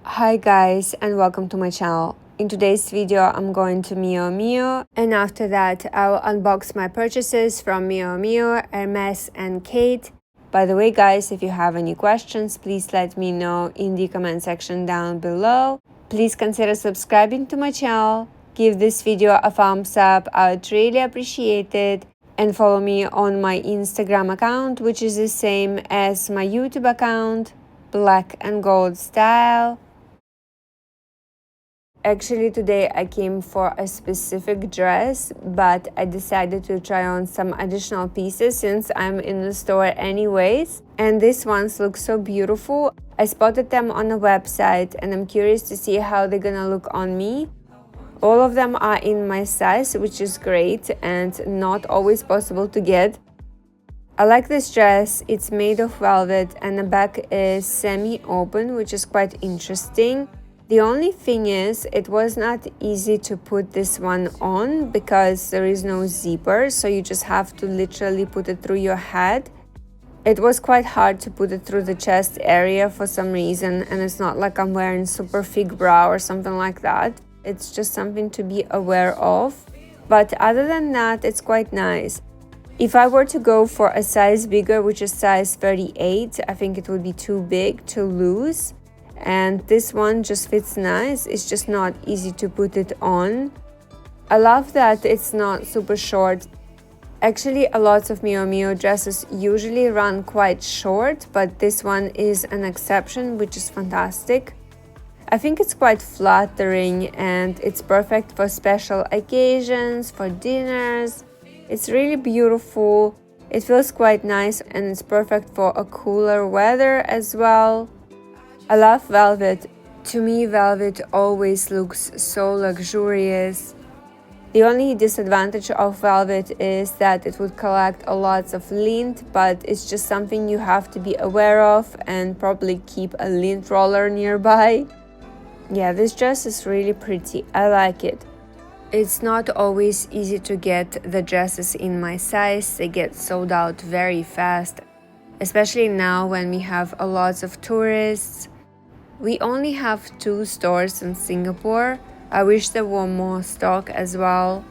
Hi guys and welcome to my channel. In today's video I'm going to Miu Miu, and after that I'll unbox my purchases from Miu Miu, Hermes and Khaite. By the way guys, if you have any questions, please let me know in the comment section down below. Please consider subscribing to my channel, give this video a thumbs up, I would really appreciate it, and follow me on my Instagram account, which is the same as my YouTube account, Black and Gold Style. Actually, today I came for a specific dress, but I decided to try on some additional pieces since I'm in the store anyways. And these ones look so beautiful. I spotted them on a website and I'm curious to see how they're gonna look on me. All of them are in my size, which is great and not always possible to get. I like this dress. It's made of velvet and the back is semi-open, which is quite interesting. The only thing is, it was not easy to put this one on because there is no zipper, so you just have to literally put it through your head. It was quite hard to put it through the chest area for some reason, and it's not like I'm wearing super thick bra or something like that. It's just something to be aware of. But other than that, it's quite nice. If I were to go for a size bigger, which is size 38, I think it would be too big, too loose. And this one just fits nice. It's just not easy to put it on. I love that it's not super short. Actually, a lot of Miu Miu dresses usually run quite short, but this one is an exception, which is fantastic. I think it's quite flattering and it's perfect for special occasions, for dinners. It's really beautiful. It feels quite nice and it's perfect for a cooler weather as well. I love velvet. To me, velvet always looks so luxurious. The only disadvantage of velvet is that it would collect a lot of lint, but it's just something you have to be aware of and probably keep a lint roller nearby. Yeah, this dress is really pretty. I like it. It's not always easy to get the dresses in my size. They get sold out very fast, especially now when we have a lot of tourists. We only have 2 stores in Singapore. I wish there were more stock as well.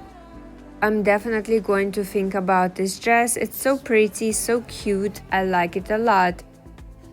I'm definitely going to think about this dress. It's so pretty, so cute. I like it a lot.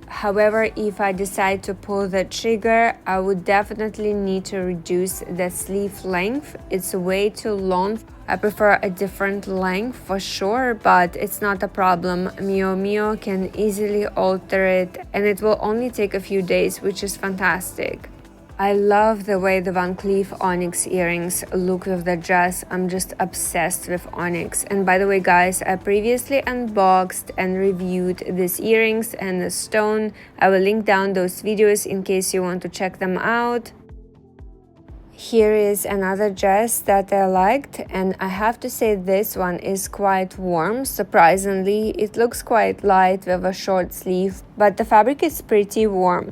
However, if I decide to pull the trigger, I would definitely need to reduce the sleeve length. It's way too long. I prefer a different length for sure, but it's not a problem. Miu Miu can easily alter it and it will only take a few days, which is fantastic. I love the way the CLEEF ONYX earrings look with the dress. I'm just obsessed with ONYX. And by the way guys, I previously unboxed and reviewed these earrings and the stone. I will link down those videos in case you want to check them out. Here is another dress that I liked, and I have to say this one is quite warm. Surprisingly, it looks quite light with a short sleeve, but the fabric is pretty warm.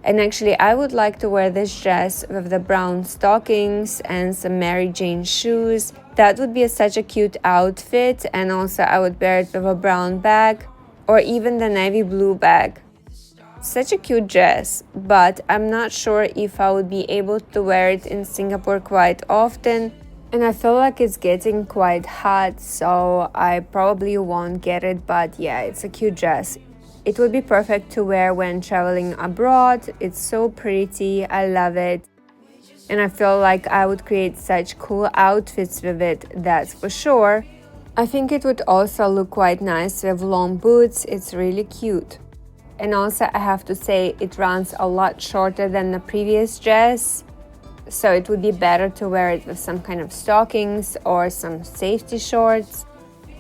And actually, I would like to wear this dress with the brown stockings and some Mary Jane shoes. That would be such a cute outfit, and also I would wear it with a brown bag or even the navy blue bag. Such a cute dress, but I'm not sure if I would be able to wear it in Singapore quite often. And I feel like it's getting quite hot, so I probably won't get it, but yeah, it's a cute dress. It would be perfect to wear when traveling abroad. It's so pretty, I love it. And I feel like I would create such cool outfits with it, that's for sure. I think it would also look quite nice with long boots. It's really cute. And also I have to say it runs a lot shorter than the previous dress, so it would be better to wear it with some kind of stockings or some safety shorts.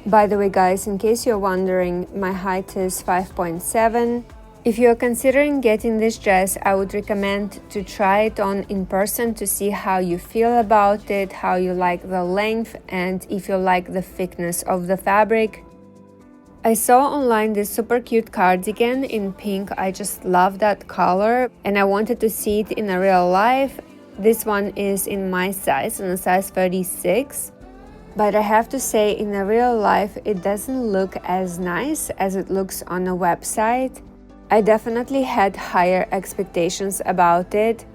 By the way guys, in case you're wondering, my height is 5.7. If you're considering getting this dress, I would recommend to try it on in person to see how you feel about it, how you like the length, and if you like the thickness of the fabric. I saw online this super cute cardigan in pink. I just love that color and I wanted to see it in a real life. This one is in my size, in a size 36. But I have to say, in a real life, it doesn't look as nice as it looks on a website. I definitely had higher expectations about it.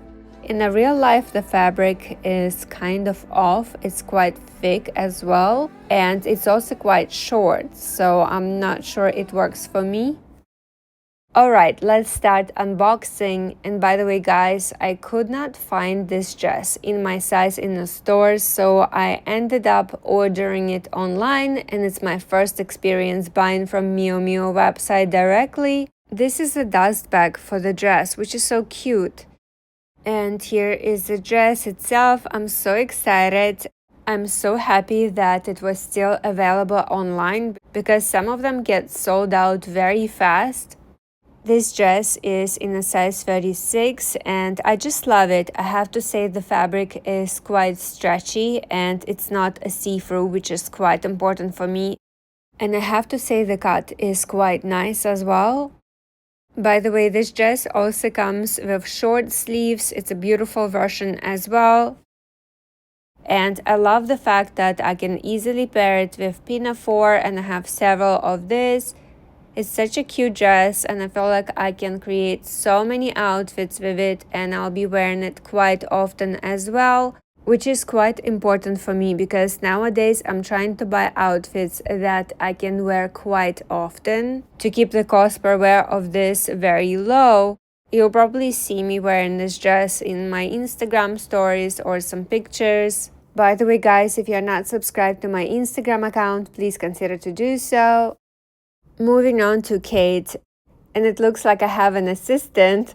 In the real life, the fabric is kind of off. It's quite thick as well, and it's also quite short, so I'm not sure it works for me. Alright, let's start unboxing. And by the way, guys, I could not find this dress in my size in the stores, so I ended up ordering it online, and it's my first experience buying from Miu Miu website directly. This is a dust bag for the dress, which is so cute. And here is the dress itself. I'm so excited. I'm so happy that it was still available online because some of them get sold out very fast. This dress is in a size 36 and I just love it. I have to say the fabric is quite stretchy and it's not a see-through, which is quite important for me. And I have to say the cut is quite nice as well. By the way, this dress also comes with short sleeves. It's a beautiful version as well. And I love the fact that I can easily pair it with pinafore, and I have several of this. It's such a cute dress and I feel like I can create so many outfits with it, and I'll be wearing it quite often as well, which is quite important for me because nowadays I'm trying to buy outfits that I can wear quite often to keep the cost per wear of this very low. You'll probably see me wearing this dress in my Instagram stories or some pictures. By the way, guys, if you're not subscribed to my Instagram account, please consider to do so. Moving on to Kate, and it looks like I have an assistant.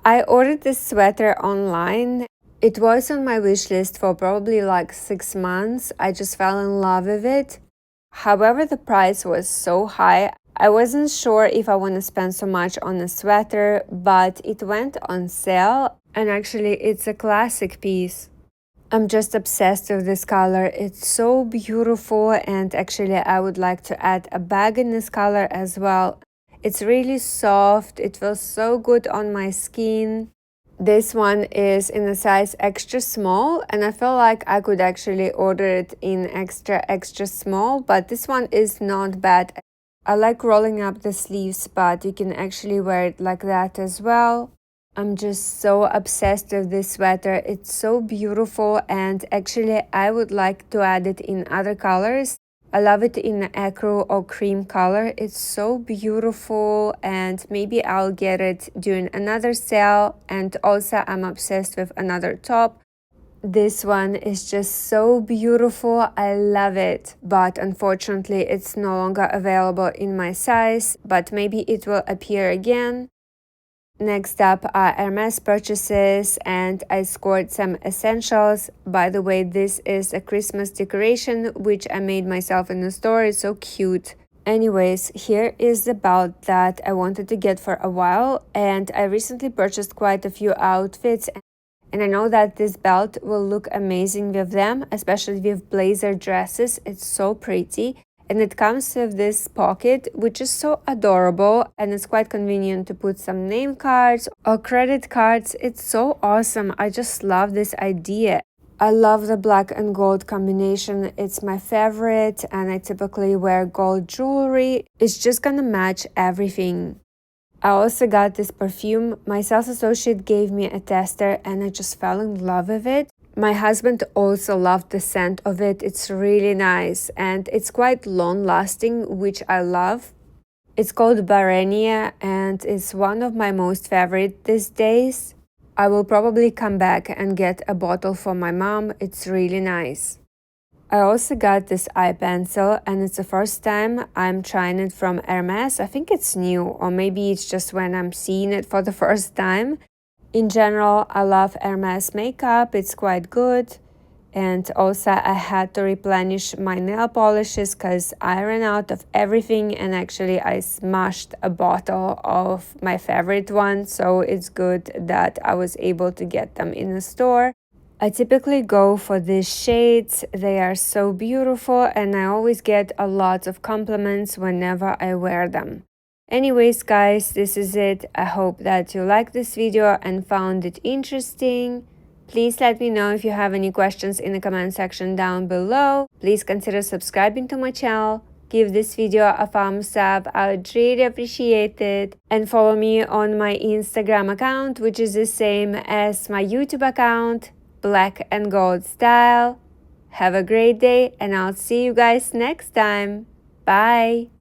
I ordered this sweater online. It was on my wish list for probably like 6 months. I just fell in love with it. However, the price was so high. I wasn't sure if I want to spend so much on a sweater, but it went on sale, and actually it's a classic piece. I'm just obsessed with this color. It's so beautiful, and actually I would like to add a bag in this color as well. It's really soft. It feels so good on my skin. This one is in a size extra small, and I feel like I could actually order it in extra small, but this one is not bad. I like rolling up the sleeves, but you can actually wear it like that as well. I'm just so obsessed with this sweater. It's so beautiful, and actually I would like to add it in other colors. I love it in ecru or cream color. It's so beautiful, and maybe I'll get it during another sale. And also I'm obsessed with another top. This one is just so beautiful. I love it, but unfortunately it's no longer available in my size, but maybe it will appear again. Next up are Hermes purchases, and I scored some essentials. By the way, this is a Christmas decoration which I made myself in the store. It's so cute. Anyways, here is the belt that I wanted to get for a while, and I recently purchased quite a few outfits, and I know that this belt will look amazing with them, especially with blazer dresses. It's so pretty. And it comes with this pocket, which is so adorable, and it's quite convenient to put some name cards or credit cards. It's so awesome. I just love this idea. I love the black and gold combination. It's my favorite, and I typically wear gold jewelry. It's just gonna match everything. I also got this perfume. My sales associate gave me a tester, and I just fell in love with it. My husband also loved the scent of it. It's really nice, and it's quite long-lasting, which I love. It's called Barenia, and it's one of my most favorite these days. I will probably come back and get a bottle for my mom. It's really nice. I also got this eye pencil, and it's the first time I'm trying it from Hermes. I think it's new, or maybe it's just when I'm seeing it for the first time. In general, I love Hermes makeup. It's quite good. And also I had to replenish my nail polishes because I ran out of everything, and actually I smashed a bottle of my favorite one, so it's good that I was able to get them in the store. I typically go for these shades. They are so beautiful, and I always get a lot of compliments whenever I wear them. Anyways, guys, this is it. I hope that you liked this video and found it interesting. Please let me know if you have any questions in the comment section down below. Please consider subscribing to my channel. give this video a thumbs up. I would really appreciate it. And follow me on my Instagram account, which is the same as my YouTube account, Black and Gold Style. Have a great day, and I'll see you guys next time. Bye!